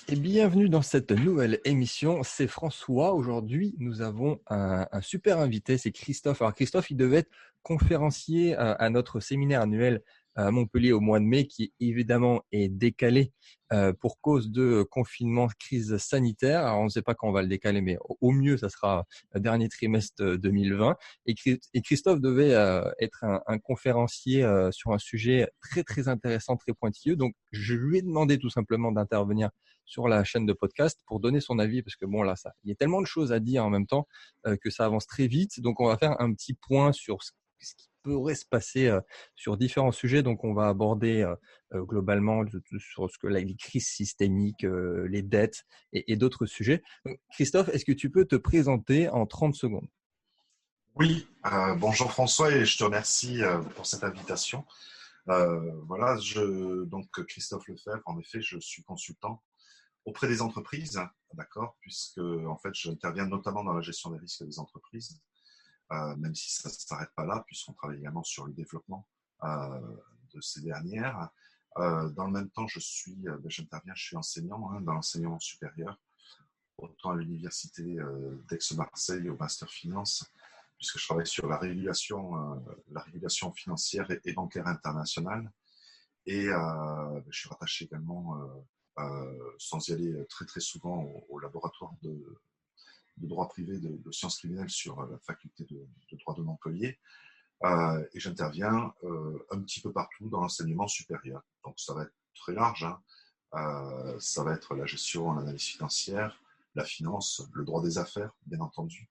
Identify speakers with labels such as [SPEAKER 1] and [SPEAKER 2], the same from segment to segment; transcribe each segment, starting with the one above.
[SPEAKER 1] Et bienvenue dans cette nouvelle émission. C'est François. Aujourd'hui, nous avons un super invité, c'est Christophe. Alors Christophe, il devait être conférencier à notre séminaire annuel à Montpellier au mois de mai, qui évidemment est décalé pour cause de confinement, crise sanitaire. Alors on ne sait pas quand on va le décaler, mais au mieux, ça sera le dernier trimestre 2020. Et Christophe devait être un conférencier sur un sujet très très intéressant, très pointilleux. Donc je lui ai demandé tout simplement d'intervenir sur la chaîne de podcast pour donner son avis, parce que bon là, il y a tellement de choses à dire en même temps que ça avance très vite. Donc on va faire un petit point sur ce qui pourrait se passer sur différents sujets. Donc on va aborder globalement sur ce que les crises systémiques, les dettes et d'autres sujets. Donc, Christophe, est-ce que tu peux te présenter en 30 secondes?
[SPEAKER 2] Oui, bonjour François et je te remercie pour cette invitation. Voilà, donc Christophe Lefebvre, en effet, je suis consultant auprès des entreprises, d'accord, puisque en fait, j'interviens notamment dans la gestion des risques des entreprises, même si ça ne s'arrête pas là, puisqu'on travaille également sur le développement de ces dernières. Dans le même temps, j'interviens, je suis enseignant dans l'enseignement supérieur, autant à l'université d'Aix-Marseille au Master Finance, puisque je travaille sur la régulation financière et bancaire internationale. Et je suis rattaché également, sans y aller très très souvent, au laboratoire de droit privé de sciences criminelles sur la faculté de droit de Montpellier. Et j'interviens un petit peu partout dans l'enseignement supérieur. Donc ça va être très large, hein. Ça va être la gestion, l'analyse financière, la finance, le droit des affaires, bien entendu.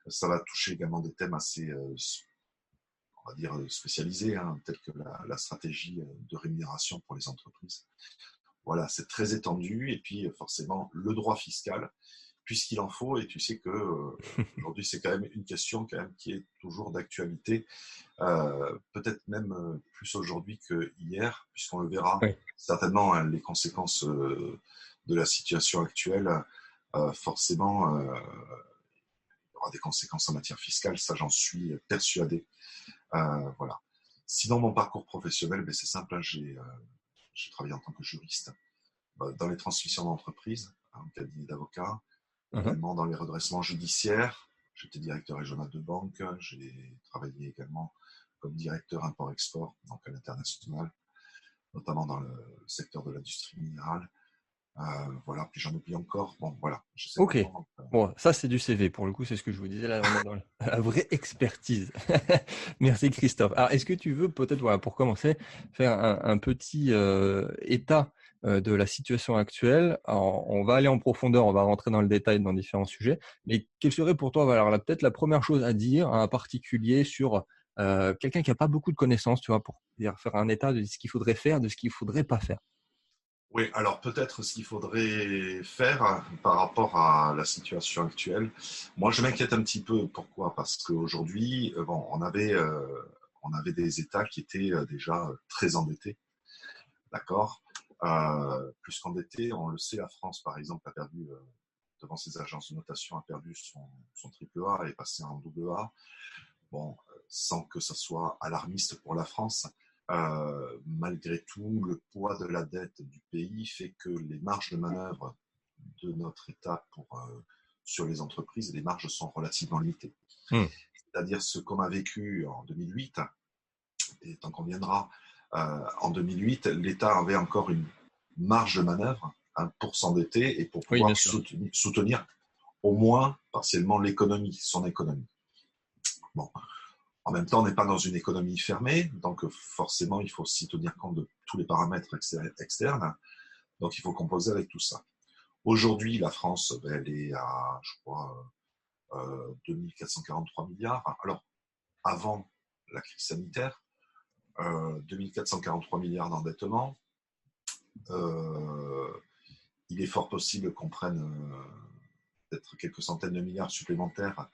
[SPEAKER 2] Ça va toucher également des thèmes assez, on va dire, spécialisés, hein, tels que la stratégie de rémunération pour les entreprises. Voilà, c'est très étendu. Et puis, forcément, le droit fiscal, puisqu'il en faut. Et tu sais que aujourd'hui, c'est quand même une question quand même qui est toujours d'actualité, peut-être même plus aujourd'hui que hier, puisqu'on le verra
[SPEAKER 1] Oui.
[SPEAKER 2] certainement, hein, les conséquences de la situation actuelle. Forcément, il y aura des conséquences en matière fiscale, ça j'en suis persuadé. Voilà. Sinon, mon parcours professionnel, ben, c'est simple, hein, j'ai travaillé en tant que juriste dans les transmissions d'entreprise, en cabinet d'avocat,
[SPEAKER 1] Mhm.
[SPEAKER 2] également dans les redressements judiciaires. J'étais directeur régional de banque, j'ai travaillé également comme directeur import-export, donc à l'international, notamment dans le secteur de l'industrie minérale. Voilà, puis j'en oublie encore. Bon, voilà, j'essaie
[SPEAKER 1] Ok.
[SPEAKER 2] vraiment.
[SPEAKER 1] Bon, ça c'est du CV. Pour le coup, c'est ce que je vous disais. Là, on est dans la vraie expertise. Merci Christophe. Alors, est-ce que tu veux peut-être, voilà, pour commencer, faire un petit état de la situation actuelle? Alors, on va aller en profondeur, on va rentrer dans le détail dans différents sujets. Mais quelle serait pour toi, voilà, alors là, peut-être la première chose à dire, un particulier sur quelqu'un qui n'a pas beaucoup de connaissances, tu vois, pour dire, faire un état de ce qu'il faudrait faire, de ce qu'il faudrait pas faire.
[SPEAKER 2] Oui, alors peut-être ce qu'il faudrait faire par rapport à la situation actuelle. Moi, je m'inquiète un petit peu. Pourquoi? Parce qu'aujourd'hui, bon, on avait des États qui étaient déjà très endettés, d'accord? Plus qu'endettés, on le sait, la France, par exemple, a perdu, devant ses agences de notation, a perdu son triple A et est passé en double A. Bon, sans que ça soit alarmiste pour la France, malgré tout, le poids de la dette du pays fait que les marges de manœuvre de notre État sur les entreprises, les marges sont relativement limitées.
[SPEAKER 1] Hmm.
[SPEAKER 2] C'est-à-dire ce qu'on a vécu en 2008, et tant qu'on viendra, en 2008, l'État avait encore une marge de manœuvre, hein, pour s'endetter et pour
[SPEAKER 1] Oui, bien
[SPEAKER 2] pouvoir
[SPEAKER 1] sûr.
[SPEAKER 2] soutenir au moins partiellement son économie. Bon, en même temps, on n'est pas dans une économie fermée, donc forcément, il faut aussi tenir compte de tous les paramètres externes. Donc, il faut composer avec tout ça. Aujourd'hui, la France, ben, elle est à, je crois, 2443 milliards. Alors, avant la crise sanitaire, 2443 milliards d'endettement. Euh, il est fort possible qu'on prenne peut-être quelques centaines de milliards supplémentaires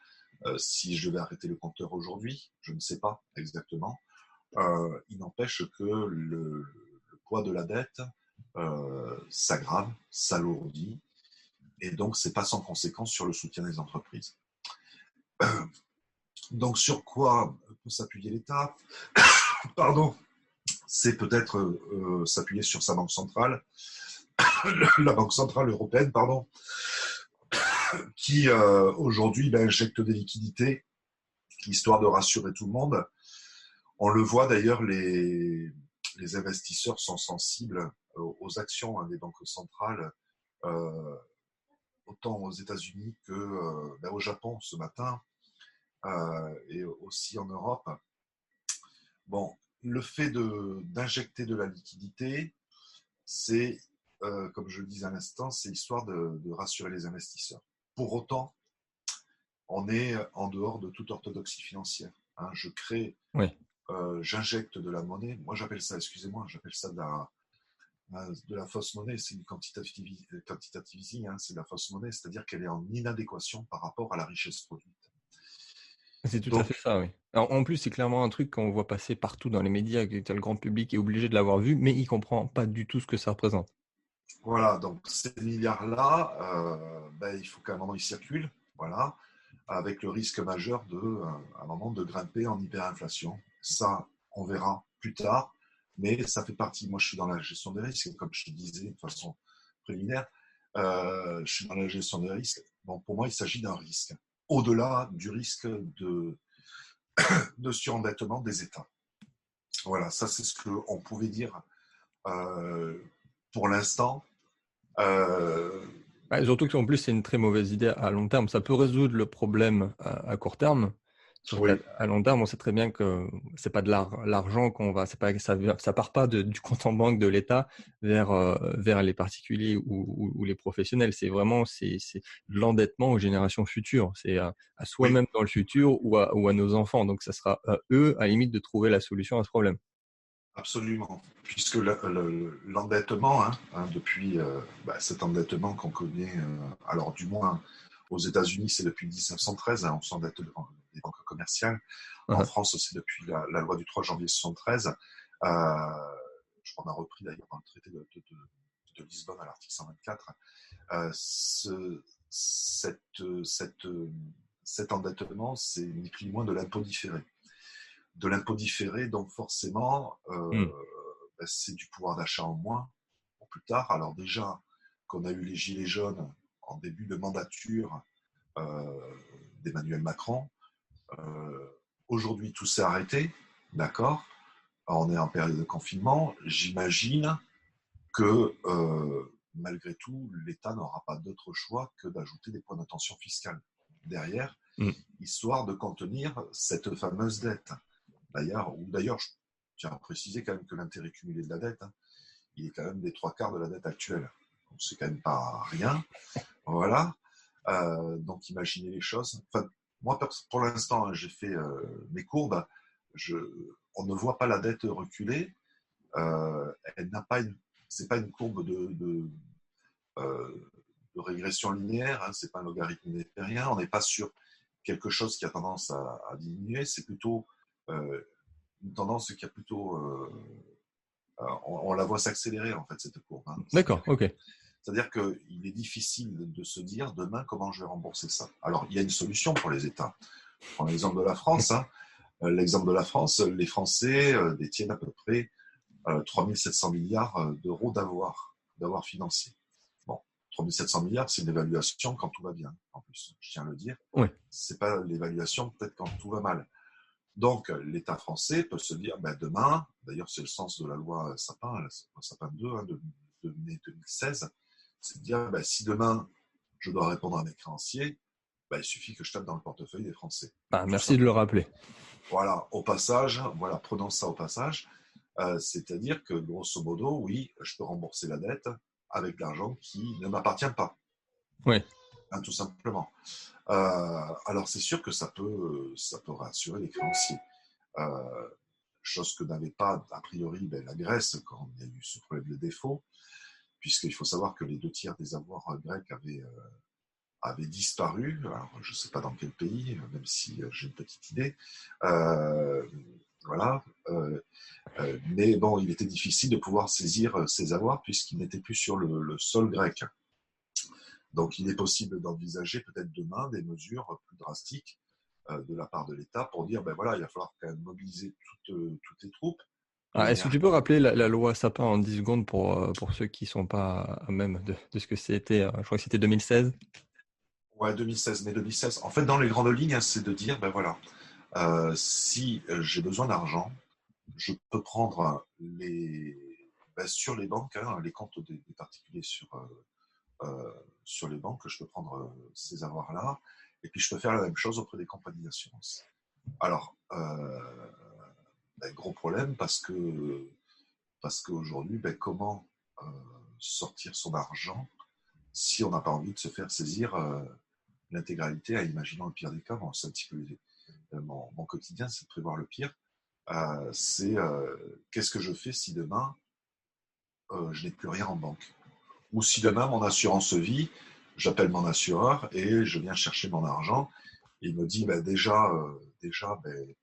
[SPEAKER 2] si je devais arrêter le compteur aujourd'hui. Je ne sais pas exactement. Il n'empêche que le poids de la dette s'aggrave, s'alourdit, et donc c'est pas sans conséquence sur le soutien des entreprises. Donc sur quoi peut s'appuyer l'État? Pardon, c'est peut-être s'appuyer sur sa banque centrale, la Banque Centrale Européenne, pardon, qui aujourd'hui injecte des liquidités, histoire de rassurer tout le monde. On le voit d'ailleurs, les investisseurs sont sensibles aux actions des banques centrales, euh, autant aux États-Unis que au Japon ce matin, et aussi en Europe. Bon, le fait d'injecter de la liquidité, c'est, comme je le disais à l'instant, c'est histoire de rassurer les investisseurs. Pour autant, on est en dehors de toute orthodoxie financière. Hein.
[SPEAKER 1] Oui.
[SPEAKER 2] J'injecte de la monnaie. Moi, j'appelle ça, excusez-moi, j'appelle ça de la fausse monnaie. C'est du quantitative easing, hein, c'est de la fausse monnaie, c'est-à-dire qu'elle est en inadéquation par rapport à la richesse produite.
[SPEAKER 1] C'est tout à fait
[SPEAKER 2] Donc,
[SPEAKER 1] ça, oui. Alors, en plus, c'est clairement un truc qu'on voit passer partout dans les médias, que le grand public est obligé de l'avoir vu, mais il comprend pas du tout ce que ça représente.
[SPEAKER 2] voilà, donc ces milliards-là, il faut qu'à un moment ils circulent, voilà, avec le risque majeur à un moment de grimper en hyperinflation. Ça, on verra plus tard, mais ça fait partie. Moi, je suis dans la gestion des risques, comme je te disais de façon préliminaire. Je suis dans la gestion des risques. Bon, pour moi, il s'agit d'un risque, au-delà du risque de surendettement des États. Voilà, ça c'est ce qu'on pouvait dire euh, pour l'instant. Euh,
[SPEAKER 1] Ouais, surtout qu'en plus, c'est une très mauvaise idée à long terme. Ça peut résoudre le problème à court terme, sauf qu'à
[SPEAKER 2] oui,
[SPEAKER 1] à long terme, on sait très bien que c'est pas de l'argent qu'on va, c'est pas, ça part pas du compte en banque de l'État vers les particuliers ou les professionnels. C'est vraiment, c'est de l'endettement aux générations futures. C'est à
[SPEAKER 2] oui,
[SPEAKER 1] soi-même dans le futur ou à nos enfants. Donc, ça sera à eux, à la limite, de trouver la solution à ce problème.
[SPEAKER 2] absolument. Puisque l'endettement, depuis cet endettement qu'on connaît, alors du moins aux États-Unis, c'est depuis 1913, on s'endette devant les banques commerciales. En
[SPEAKER 1] Uh-huh.
[SPEAKER 2] France, c'est depuis la loi du 3 janvier 73. Je crois qu'on a repris d'ailleurs dans le traité de Lisbonne à l'article 124. Cette, cette, cet endettement, c'est ni plus ni moins de l'impôt différé. De l'impôt différé, donc forcément,
[SPEAKER 1] Hmm.
[SPEAKER 2] c'est du pouvoir d'achat en moins pour plus tard. Alors déjà qu'on a eu les gilets jaunes en début de mandature euh, d'Emmanuel Macron, euh, aujourd'hui tout s'est arrêté, d'accord. On est en période de confinement. J'imagine que malgré tout, l'État n'aura pas d'autre choix que d'ajouter des points de tension fiscale derrière,
[SPEAKER 1] Hmm.
[SPEAKER 2] histoire de contenir cette fameuse dette. D'ailleurs, je tiens à préciser quand même que l'intérêt cumulé de la dette, il est quand même des trois quarts de la dette actuelle. Donc c'est quand même pas rien. Voilà. Donc imaginez les choses. Enfin, moi, pour l'instant, j'ai fait mes courbes. Je, on ne voit pas la dette reculer. Elle n'a pas c'est pas une courbe de régression linéaire. Hein, c'est pas un logarithme népérien. On n'est pas sur quelque chose qui a tendance à diminuer. C'est plutôt euh, une tendance qui a plutôt on la voit s'accélérer en fait cette courbe. Hein.
[SPEAKER 1] D'accord, ok.
[SPEAKER 2] C'est-à-dire qu'il est difficile de se dire demain comment je vais rembourser ça. Alors il y a une solution pour les États. Je prends l'exemple de la France. Hein. L'exemple de la France, les Français détiennent à peu près 3 700 milliards d'euros d'avoir financier. Bon, 3 700 milliards, c'est une évaluation quand tout va bien. En plus, je tiens à le dire,
[SPEAKER 1] Ouais.
[SPEAKER 2] c'est pas l'évaluation peut-être quand tout va mal. Donc, l'État français peut se dire, demain, d'ailleurs c'est le sens de la loi Sapin, la loi Sapin 2 de mai 2016, c'est de dire, si demain je dois répondre à mes créanciers, il suffit que je tape dans le portefeuille des Français,
[SPEAKER 1] Ah,
[SPEAKER 2] tout
[SPEAKER 1] merci de le
[SPEAKER 2] simplement.
[SPEAKER 1] rappeler.
[SPEAKER 2] Voilà, au passage, voilà, prenons ça au passage, c'est-à-dire que grosso modo, oui, je peux rembourser la dette avec de l'argent qui ne m'appartient pas,
[SPEAKER 1] Ouais.
[SPEAKER 2] hein, tout simplement. Alors c'est sûr que ça peut rassurer les créanciers. Euh, Chose que n'avait pas, a priori, la Grèce quand il y a eu ce problème de défaut, puisqu'il faut savoir que les 2 tiers des avoirs grecs avaient disparu. Alors, je ne sais pas dans quel pays, même si j'ai une petite idée. Euh, voilà. Mais bon, il était difficile de pouvoir saisir ces avoirs puisqu'ils n'étaient plus sur le sol grec. Donc, il est possible d'envisager peut-être demain des mesures plus drastiques de la part de l'État pour dire, voilà, il va falloir quand même mobiliser toutes les troupes
[SPEAKER 1] Est-ce que tu peux rappeler la loi Sapin en 10 secondes pour ceux qui ne sont pas à même de ce que c'était? Je crois que c'était 2016.
[SPEAKER 2] Ouais, 2016. Mais 2016, en fait, dans les grandes lignes, hein, c'est de dire, ben voilà, si j'ai besoin d'argent, je peux prendre sur les banques, hein, les comptes des particuliers sur les banques, je peux prendre ces avoirs-là, et puis je peux faire la même chose auprès des compagnies d'assurance. Alors, gros problème parce qu'aujourd'hui, comment sortir son argent si on n'a pas envie de se faire saisir l'intégralité, imaginons le pire des cas. Bon, c'est un petit peu mon quotidien, c'est de prévoir le pire. C'est qu'est-ce que je fais si demain je n'ai plus rien en banque, ou si demain mon assurance vie, j'appelle mon assureur et je viens chercher mon argent. Et il me dit déjà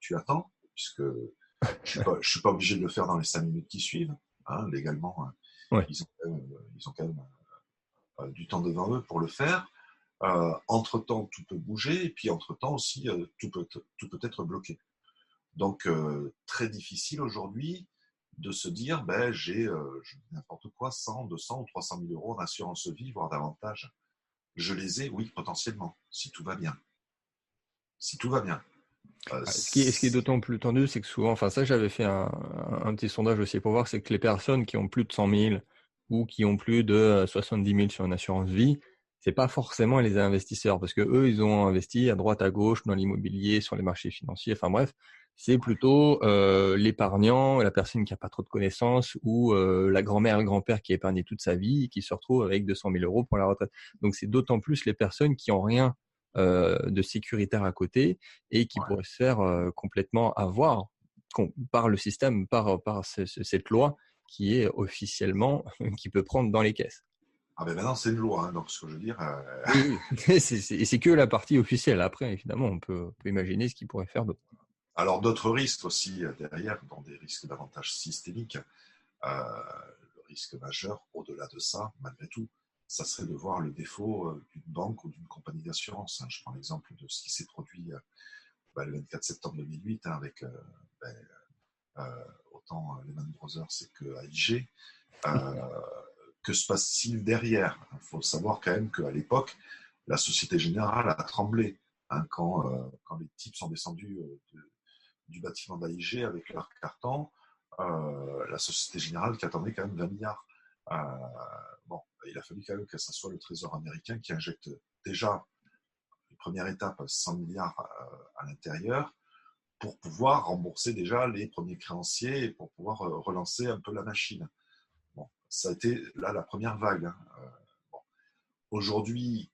[SPEAKER 2] tu attends, puisque je suis pas obligé de le faire dans les 5 minutes qui suivent. Hein, légalement,
[SPEAKER 1] Ouais.
[SPEAKER 2] ils ont quand même du temps devant eux pour le faire. Entre-temps, tout peut bouger, et puis entre-temps aussi, tout peut être bloqué. Donc, très difficile aujourd'hui de se dire, j'ai n'importe quoi, 100, 200 ou 300 000 euros en assurance vie, voire davantage. Je les ai, oui, potentiellement, si tout va bien. Si tout va bien.
[SPEAKER 1] Ce qui est d'autant plus tendu, c'est que souvent, enfin ça j'avais fait un petit sondage aussi pour voir, c'est que les personnes qui ont plus de 100 000 ou qui ont plus de 70 000 sur une assurance vie, c'est pas forcément les investisseurs, parce que eux, ils ont investi à droite, à gauche, dans l'immobilier, sur les marchés financiers, enfin bref, c'est plutôt l'épargnant, la personne qui a pas trop de connaissances, ou la grand-mère, le grand-père qui a épargné toute sa vie et qui se retrouve avec 200 000 euros pour la retraite. Donc c'est d'autant plus les personnes qui ont rien de sécuritaire à côté et qui
[SPEAKER 2] Ouais.
[SPEAKER 1] pourrait se faire complètement avoir par le système, par cette loi qui est officiellement, qui peut prendre dans les caisses.
[SPEAKER 2] Ah ben maintenant, c'est une loi, hein, donc ce que je veux dire.
[SPEAKER 1] Oui, oui. Et c'est que la partie officielle. Après, évidemment, on peut imaginer ce qu'il pourrait faire d'autre.
[SPEAKER 2] Alors, d'autres risques aussi derrière, dans des risques davantage systémiques, le risque majeur, au-delà de ça, malgré tout, ça serait de voir le défaut d'une banque ou d'une compagnie d'assurance. Hein. Je prends l'exemple de ce qui s'est produit le 24 septembre 2008 hein, avec ben, autant Lehman Brothers c'est que AIG. Que se passe-t-il derrière? Il faut savoir quand même qu'à l'époque, la Société Générale a tremblé hein, quand les types sont descendus du bâtiment d'AIG avec leur carton. La Société Générale qui attendait quand même 20 milliards. Euh, bon, il a fallu quand même que ce soit le Trésor américain qui injecte déjà une première étape 100 milliards à l'intérieur pour pouvoir rembourser déjà les premiers créanciers et pour pouvoir relancer un peu la machine. Bon, ça a été là la première vague. Hein. Bon. Aujourd'hui,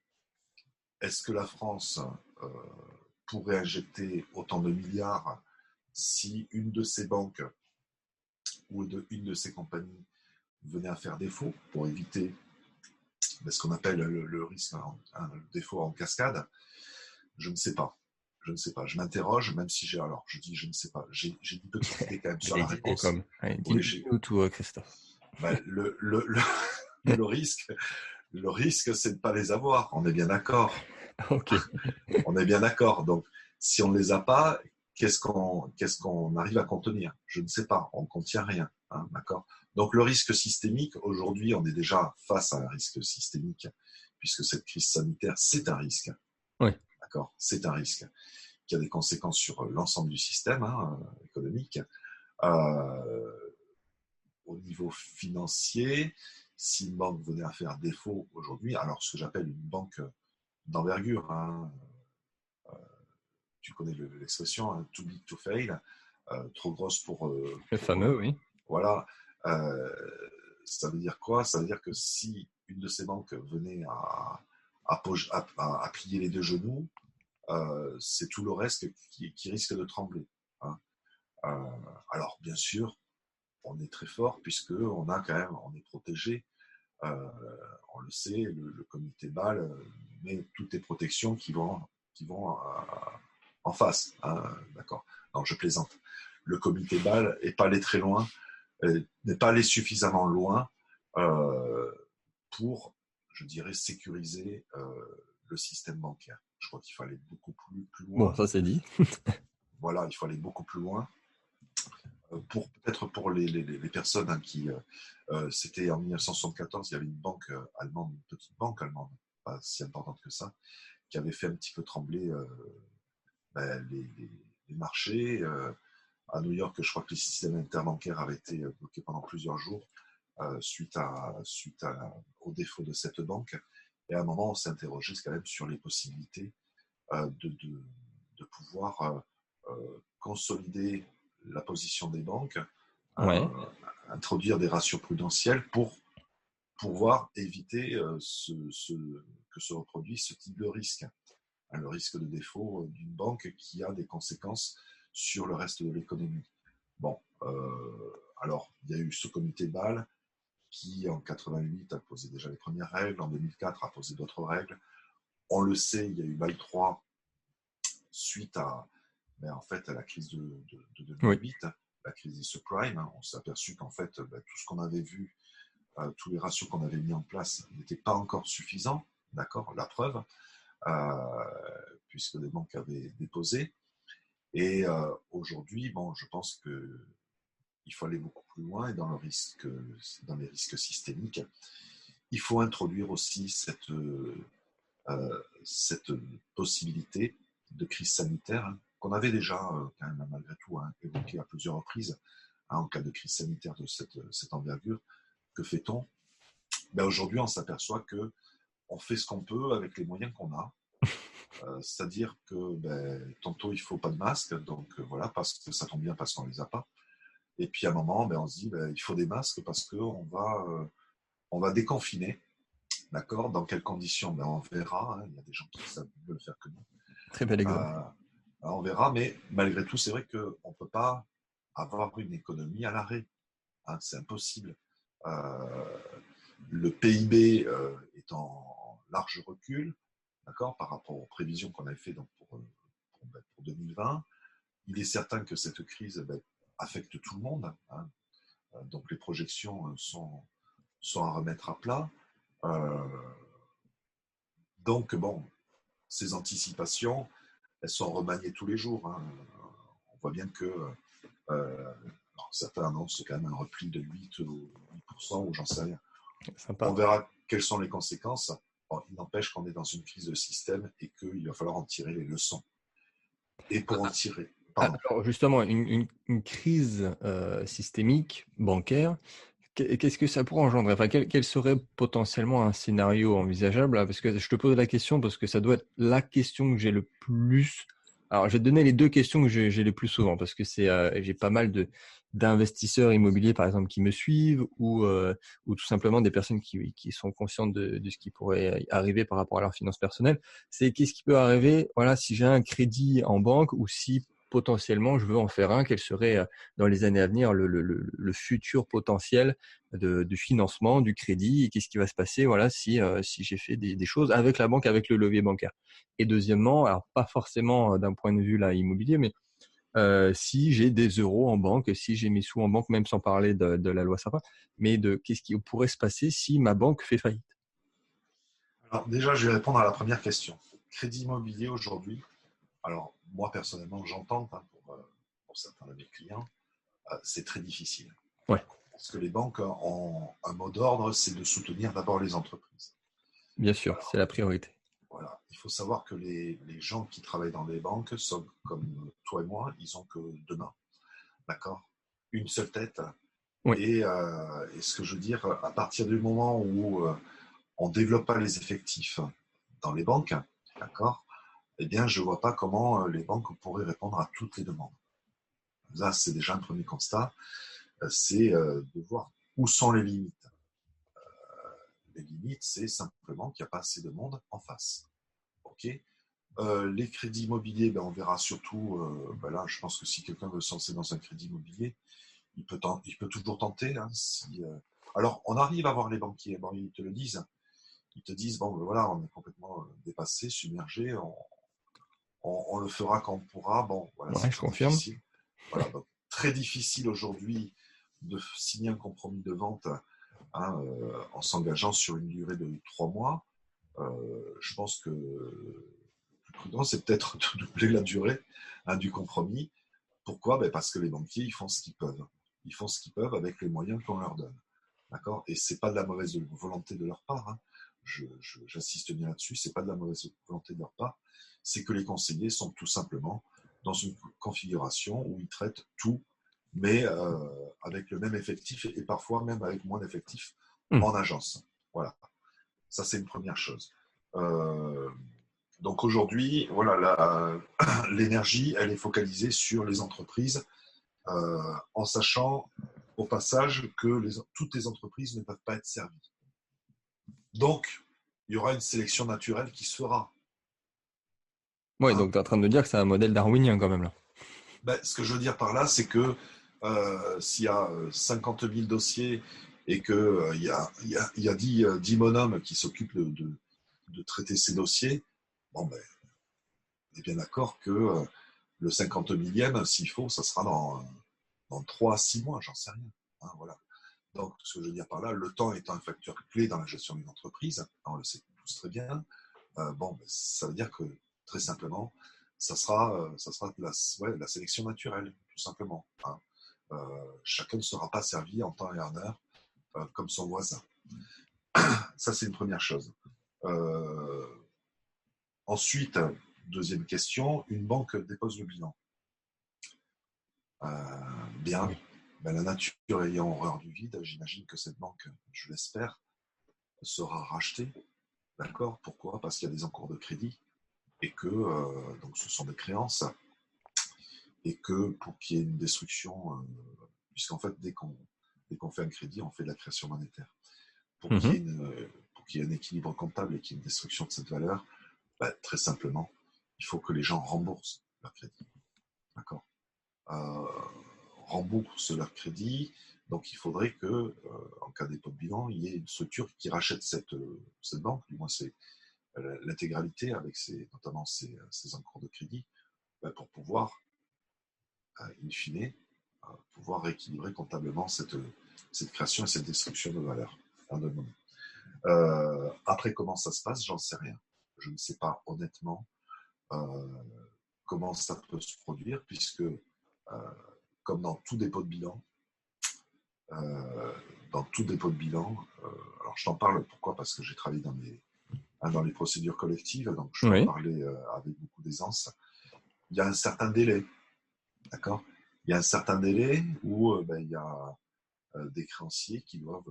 [SPEAKER 2] est-ce que la France euh, pourrait injecter autant de milliards si une de ces banques ou une de ces compagnies venait à faire défaut pour éviter ce qu'on appelle le risque, le défaut en cascade? Je ne sais pas. Je ne sais pas. Je m'interroge, même si je dis je ne sais pas. J'ai une petite idée quand même sur la
[SPEAKER 1] Allez, dis-nous
[SPEAKER 2] réponse.
[SPEAKER 1] Allez,
[SPEAKER 2] Oui,
[SPEAKER 1] dis-nous tout, Christophe.
[SPEAKER 2] ben, le risque, c'est de ne pas les avoir. On est bien d'accord.
[SPEAKER 1] Ok.
[SPEAKER 2] On est bien d'accord. Donc, si on ne les a pas, qu'est-ce qu'on arrive à contenir? Je ne sais pas. On ne contient rien. Hein, d'accord. Donc, le risque systémique, aujourd'hui, on est déjà face à un risque systémique, puisque cette crise sanitaire, c'est un risque.
[SPEAKER 1] Ouais.
[SPEAKER 2] D'accord. C'est un risque qui a des conséquences sur l'ensemble du système hein, économique. Euh, Au niveau financier, si une banque venait à faire défaut aujourd'hui, alors ce que j'appelle une banque d'envergure, hein, tu connais l'expression, hein, too big to fail, trop grosse
[SPEAKER 1] Le fameux, oui.
[SPEAKER 2] voilà. Euh, Ça veut dire quoi? Ça veut dire que si une de ces banques venait à plier les deux genoux, c'est tout le reste qui risque de trembler. Hein. Euh, alors, bien sûr, on est très fort puisque on est protégé. Euh, on le sait, le comité BAL met toutes les protections qui vont en face. Hein, d'accord. Non, je plaisante. Le comité BAL n'est pas allé très loin, n'est pas allé suffisamment loin euh, pour, je dirais, sécuriser le système bancaire. Je crois qu'il fallait beaucoup plus
[SPEAKER 1] Bon,
[SPEAKER 2] loin.
[SPEAKER 1] ça c'est dit.
[SPEAKER 2] Voilà, il faut aller beaucoup plus loin. Peut-être pour les personnes qui, c'était en 1974, il y avait une banque allemande, une petite banque allemande, pas si importante que ça, qui avait fait un petit peu trembler ben, les marchés. À New York, je crois que le système interbancaire avait été bloqué pendant plusieurs jours au défaut de cette banque. Et à un moment, on s'est interrogé quand même sur les possibilités de pouvoir consolider la position des banques,
[SPEAKER 1] Ouais.
[SPEAKER 2] introduire des ratios prudentiels pour pouvoir éviter que se reproduise ce type de risque. Le risque de défaut d'une banque qui a des conséquences sur le reste de l'économie. Bon, alors, il y a eu ce comité Bâle qui, en 88, a posé déjà les premières règles, en 2004, a posé d'autres règles. On le sait, il y a eu Bâle 3 suite à, en fait, à la crise de
[SPEAKER 1] Oui.
[SPEAKER 2] 2008, la crise des subprimes. On s'est aperçu qu'en fait, tout ce qu'on avait vu, tous les ratios qu'on avait mis en place n'étaient pas encore suffisants. D'accord, la preuve, puisque les banques avaient déposé. Et aujourd'hui, bon, je pense qu'il faut aller beaucoup plus loin et dans les risques systémiques, il faut introduire aussi cette possibilité de crise sanitaire qu'on avait déjà, quand même, malgré tout, évoqué à plusieurs reprises, en cas de crise sanitaire de cette envergure. Que fait-on? Aujourd'hui, on s'aperçoit que on fait ce qu'on peut avec les moyens qu'on a. C'est-à-dire que tantôt il ne faut pas de masque, donc voilà, parce que ça tombe bien parce qu'on ne les a pas. Et puis à un moment, on se dit il faut des masques parce on va déconfiner. D'accord? Dans quelles conditions? On verra. Il y a des gens qui savent mieux le faire que nous.
[SPEAKER 1] Très bel exemple.
[SPEAKER 2] On verra, mais malgré tout, c'est vrai qu'on ne peut pas avoir une économie à l'arrêt. C'est impossible. Le PIB est en large recul, d'accord, par rapport aux prévisions qu'on avait faites pour 2020. Il est certain que cette crise affecte tout le monde. Donc les projections sont à remettre à plat. Euh, donc bon, ces anticipations, elles sont remaniées tous les jours. On voit bien que certains annoncent quand même un repli de 8 ou 8%, ou j'en sais rien.
[SPEAKER 1] Sympa.
[SPEAKER 2] On verra quelles sont les conséquences. Bon, il n'empêche qu'on est dans une crise de système et qu'il va falloir en tirer les leçons. Et pour en tirer, pardon.
[SPEAKER 1] Alors justement, une crise systémique bancaire, qu'est-ce que ça pourrait engendrer? Enfin, quel serait potentiellement un scénario envisageable là? Parce que je te pose la question parce que ça doit être la question que j'ai le plus. Alors, je vais te donner les deux questions que j'ai le plus souvent parce que j'ai pas mal d'investisseurs immobiliers par exemple qui me suivent ou tout simplement des personnes qui sont conscientes de ce qui pourrait arriver par rapport à leurs finances personnelles. C'est qu'est-ce qui peut arriver, voilà, si j'ai un crédit en banque ou si potentiellement je veux en faire un, quel serait dans les années à venir le futur potentiel de financement, du crédit, et qu'est-ce qui va se passer, voilà, si j'ai fait des choses avec la banque, avec le levier bancaire. Et deuxièmement, alors pas forcément d'un point de vue là immobilier, mais si j'ai des euros en banque, si j'ai mes sous en banque, même sans parler de la loi Sapin, mais de qu'est-ce qui pourrait se passer si ma banque fait faillite.
[SPEAKER 2] Alors déjà, je vais répondre à la première question. Crédit immobilier aujourd'hui, alors moi personnellement, j'entends pour certains de mes clients, c'est très difficile.
[SPEAKER 1] Ouais,
[SPEAKER 2] Parce que les banques ont un mot d'ordre, c'est de soutenir d'abord les entreprises.
[SPEAKER 1] bien sûr, c'est
[SPEAKER 2] Alors,
[SPEAKER 1] la priorité.
[SPEAKER 2] voilà, il faut savoir que les gens qui travaillent dans les banques sont comme toi et moi, ils ont que deux mains, d'accord? Une seule tête.
[SPEAKER 1] Oui,
[SPEAKER 2] Et ce que je veux dire, à partir du moment où on ne développe pas les effectifs dans les banques, d'accord? Eh bien, je ne vois pas comment les banques pourraient répondre à toutes les demandes. Là, c'est déjà un premier constat, c'est de voir où sont les limites. Les limites, c'est simplement qu'il n'y a pas assez de monde en face. OK. Les crédits immobiliers, on verra surtout, là, je pense que si quelqu'un veut se lancer dans un crédit immobilier, il peut toujours tenter. Alors, on arrive à voir les banquiers, ils te le disent. Ils te disent, voilà, on est complètement dépassé, submergé, on le fera quand on pourra. Bon, voilà, c'est
[SPEAKER 1] ouais, je
[SPEAKER 2] très
[SPEAKER 1] confirme.
[SPEAKER 2] difficile. Voilà, donc, très difficile aujourd'hui de signer un compromis de vente en s'engageant sur une durée de 3 mois. Je pense que le plus prudent, c'est peut-être de doubler la durée du compromis Pourquoi? Ben parce que les banquiers, ils font ce qu'ils peuvent. Ils font ce qu'ils peuvent avec les moyens qu'on leur donne. D'accord? Et ce n'est pas de la mauvaise volonté de leur part. Hein. J'insiste bien là-dessus, ce n'est pas de la mauvaise volonté de leur part. C'est que les conseillers sont tout simplement dans une configuration où ils traitent tout, mais avec le même effectif et parfois même avec moins d'effectifs en agence. Voilà. Ça, c'est une première chose. Donc aujourd'hui, voilà, l'énergie, elle est focalisée sur les entreprises, en sachant au passage que toutes les entreprises ne peuvent pas être servies. Donc, il y aura une sélection naturelle qui se fera.
[SPEAKER 1] Oui, donc tu es en train de me dire que c'est un modèle darwinien quand même là.
[SPEAKER 2] Ben, ce que je veux dire par là, c'est que s'il y a 50 000 dossiers et qu'il y a 10 bonhommes qui s'occupent de traiter ces dossiers, bon, ben, on est bien d'accord que le 50 millième, s'il faut, ça sera dans 3 à 6 mois, j'en sais rien. Hein, voilà. Donc, ce que je veux dire par là, le temps étant un facteur clé dans la gestion d'une entreprise, on le sait tous très bien, bon, ben, ça veut dire que, très simplement, ça sera de la sélection naturelle, tout simplement. Hein. Chacun ne sera pas servi en temps et en heure comme son voisin. Ça, c'est une première chose. Ensuite, deuxième question, une banque dépose le bilan. Bien,
[SPEAKER 1] Oui.
[SPEAKER 2] ben, la nature ayant horreur du vide, j'imagine que cette banque, je l'espère, sera rachetée. D'accord? Pourquoi? Parce qu'il y a des encours de crédit et que donc ce sont des créances et que pour qu'il y ait une destruction, puisqu'en fait, dès qu'on fait un crédit, on fait de la création monétaire. Pour qu'il y ait un équilibre comptable et qu'il y ait une destruction de cette valeur, ben, très simplement, il faut que les gens remboursent leur crédit. D'accord? Remboursent leur crédit. Donc, il faudrait que, en cas dépôt de bilan, il y ait une structure qui rachète cette banque, du moins c'est l'intégralité, avec notamment ses encours de crédit, ben, pour pouvoir, in fine, pouvoir rééquilibrer comptablement cette création et cette destruction de valeur. Après, comment ça se passe, j'en sais rien. Je ne sais pas honnêtement comment ça peut se produire, puisque comme dans tout dépôt de bilan, alors je t'en parle pourquoi? Parce que j'ai travaillé dans les procédures collectives, donc je peux en
[SPEAKER 1] Oui.
[SPEAKER 2] parler avec beaucoup d'aisance. Il y a un certain délai, d'accord? Il y a un certain délai où ben, il y a des créanciers qui doivent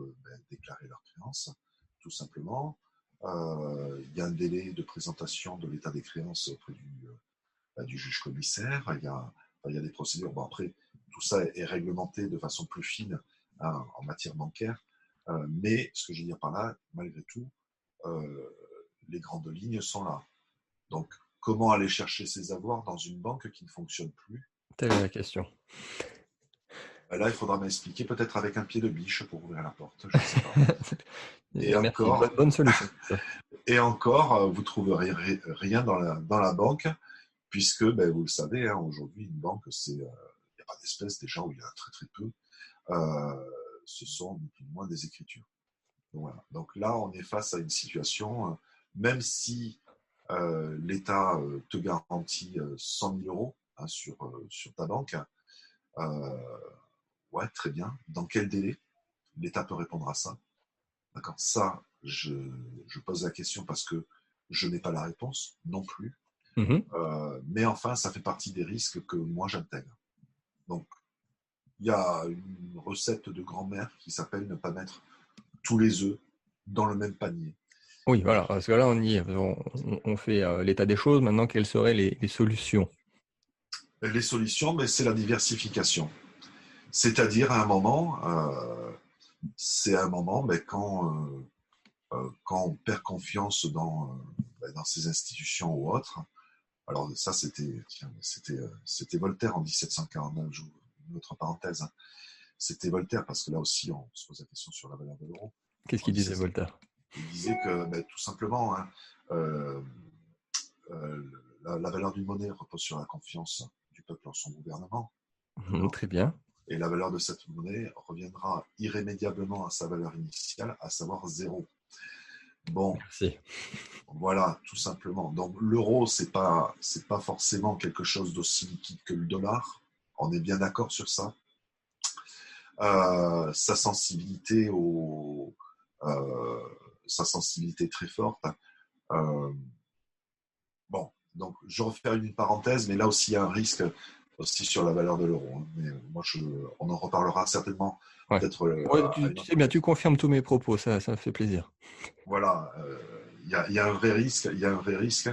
[SPEAKER 2] déclarer leurs créances, tout simplement. Il y a un délai de présentation de l'état des créances auprès du juge commissaire. Il y a des procédures. Bon, après, tout ça est réglementé de façon plus fine, hein, en matière bancaire. Mais ce que je veux dire par là, malgré tout, les grandes lignes sont là. Donc, comment aller chercher ces avoirs dans une banque qui ne fonctionne plus?
[SPEAKER 1] Telle est la question.
[SPEAKER 2] Là, il faudra m'expliquer, peut-être avec un pied de biche pour ouvrir la porte, je ne sais pas. Et
[SPEAKER 1] Merci,
[SPEAKER 2] encore,
[SPEAKER 1] bonne solution.
[SPEAKER 2] vous ne trouverez rien dans la banque, puisque, ben, vous le savez, hein, aujourd'hui, une banque, il n'y a pas d'espèce déjà, où il y en a très très peu. Ce sont ni plus ni moins des écritures. Donc, voilà. Donc là, on est face à une situation, même si l'État te garantit 100 000 euros, hein, sur ta banque, ouais, très bien. Dans quel délai l'État peut répondre à ça? D'accord. Ça, je pose la question parce que je n'ai pas la réponse non plus. Mais enfin, ça fait partie des risques que moi j'intègre. Donc, il y a une recette de grand-mère qui s'appelle ne pas mettre tous les œufs dans le même panier.
[SPEAKER 1] Oui, voilà, parce que là, on y est. On fait l'état des choses. Maintenant, quelles seraient les solutions?
[SPEAKER 2] Les solutions, mais c'est la diversification. C'est-à-dire, à un moment, mais quand on perd confiance dans ces institutions ou autres. Alors ça, c'était Voltaire en 1749, une autre parenthèse. Hein. C'était Voltaire, parce que là aussi, on se pose la question sur la valeur de l'euro.
[SPEAKER 1] Qu'est-ce qu'il disait Voltaire?
[SPEAKER 2] Il disait que, tout simplement, hein, euh, la valeur d'une monnaie repose sur la confiance du peuple en son gouvernement.
[SPEAKER 1] Très bien.
[SPEAKER 2] Et la valeur de cette monnaie reviendra irrémédiablement à sa valeur initiale, à savoir 0. Bon,
[SPEAKER 1] merci.
[SPEAKER 2] Voilà, tout simplement. Donc l'euro, c'est pas forcément quelque chose d'aussi liquide que le dollar. On est bien d'accord sur ça. Sa sensibilité sa sensibilité très forte. Euh, bon, donc je refais une parenthèse, mais là aussi il y a un risque aussi sur la valeur de l'euro. Hein. Mais moi, on en reparlera certainement
[SPEAKER 1] Ouais.
[SPEAKER 2] peut-être
[SPEAKER 1] Ouais,
[SPEAKER 2] à
[SPEAKER 1] tu,
[SPEAKER 2] une
[SPEAKER 1] tu
[SPEAKER 2] autre
[SPEAKER 1] sais bien, tu
[SPEAKER 2] occasion.
[SPEAKER 1] confirmes tous mes propos, ça me fait plaisir.
[SPEAKER 2] Voilà, il y a un vrai risque. Il y a un vrai risque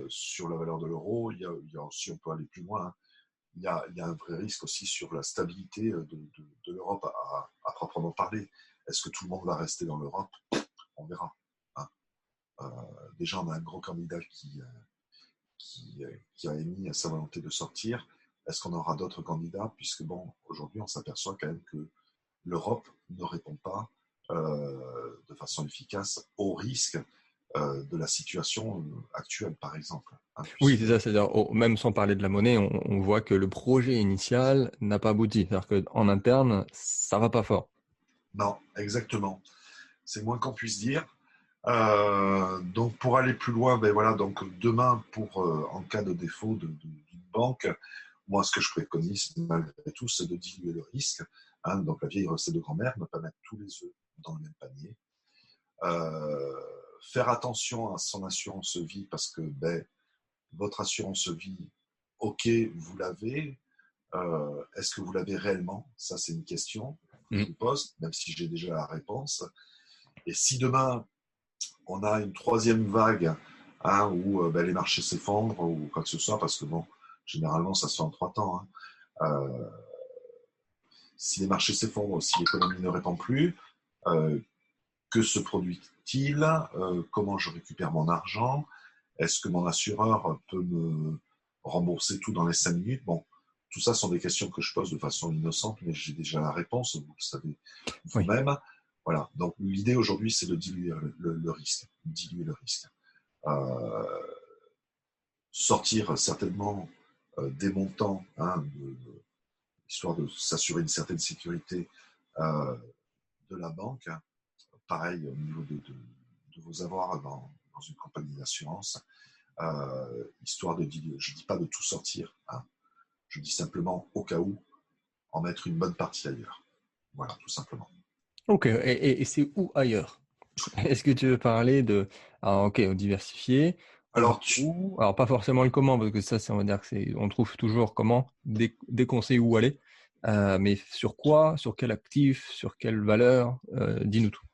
[SPEAKER 2] sur la valeur de l'euro. Il y a aussi, on peut aller plus loin. Hein. Il y a un vrai risque aussi sur la stabilité de l'Europe à proprement parler. Est-ce que tout le monde va rester dans l'Europe? On verra. Hein. Euh, déjà, on a un gros candidat qui a émis sa volonté de sortir. Est-ce qu'on aura d'autres candidats? Puisque, bon, aujourd'hui, on s'aperçoit quand même que l'Europe ne répond pas de façon efficace aux risques de la situation actuelle, par exemple. Hein,
[SPEAKER 1] Oui,
[SPEAKER 2] puisque,
[SPEAKER 1] c'est ça, c'est-à-dire, même sans parler de la monnaie, on voit que le projet initial n'a pas abouti. C'est-à-dire qu'en interne, ça va pas fort.
[SPEAKER 2] non, exactement. C'est le moins qu'on puisse dire. Donc, pour aller plus loin, ben voilà, donc demain, en cas de défaut d'une banque, moi, ce que je préconise, malgré tout, c'est de diluer le risque. Hein, donc, la vieille recette de grand-mère, ne pas mettre tous les œufs dans le même panier. Faire attention à son assurance vie parce que votre assurance vie, ok, vous l'avez. Est-ce que vous l'avez réellement? Ça, c'est une question que je
[SPEAKER 1] Mm.
[SPEAKER 2] vous pose, même si j'ai déjà la réponse. Et si demain, on a une troisième vague hein, où les marchés s'effondrent ou quoi que ce soit, parce que bon, généralement, ça se fait en 3 temps. Hein. Euh, si les marchés s'effondrent, si l'économie ne répond plus, euh, que se produit-il? Comment je récupère mon argent? Est-ce que mon assureur peut me rembourser tout dans les 5 minutes? Bon, tout ça sont des questions que je pose de façon innocente, mais j'ai déjà la réponse, vous le savez
[SPEAKER 1] Oui.
[SPEAKER 2] vous-même. Voilà, donc l'idée aujourd'hui, c'est de diluer le risque. Diluer le risque. Euh, sortir certainement des montants, hein, histoire de s'assurer une certaine sécurité euh, de la banque. Pareil au niveau de vos avoirs dans une compagnie d'assurance, histoire de diluer. Je ne dis pas de tout sortir, hein. Je dis simplement au cas où en mettre une bonne partie ailleurs. Voilà, tout simplement.
[SPEAKER 1] Ok, et c'est où ailleurs? Est-ce que tu veux parler de... Alors, ok, diversifier. On va
[SPEAKER 2] Alors,
[SPEAKER 1] où? Alors, pas forcément le comment, parce que ça, on va dire que on trouve toujours comment, dès qu'on sait où aller. Mais sur quoi, sur quel actif, sur quelle valeur, dis-nous tout.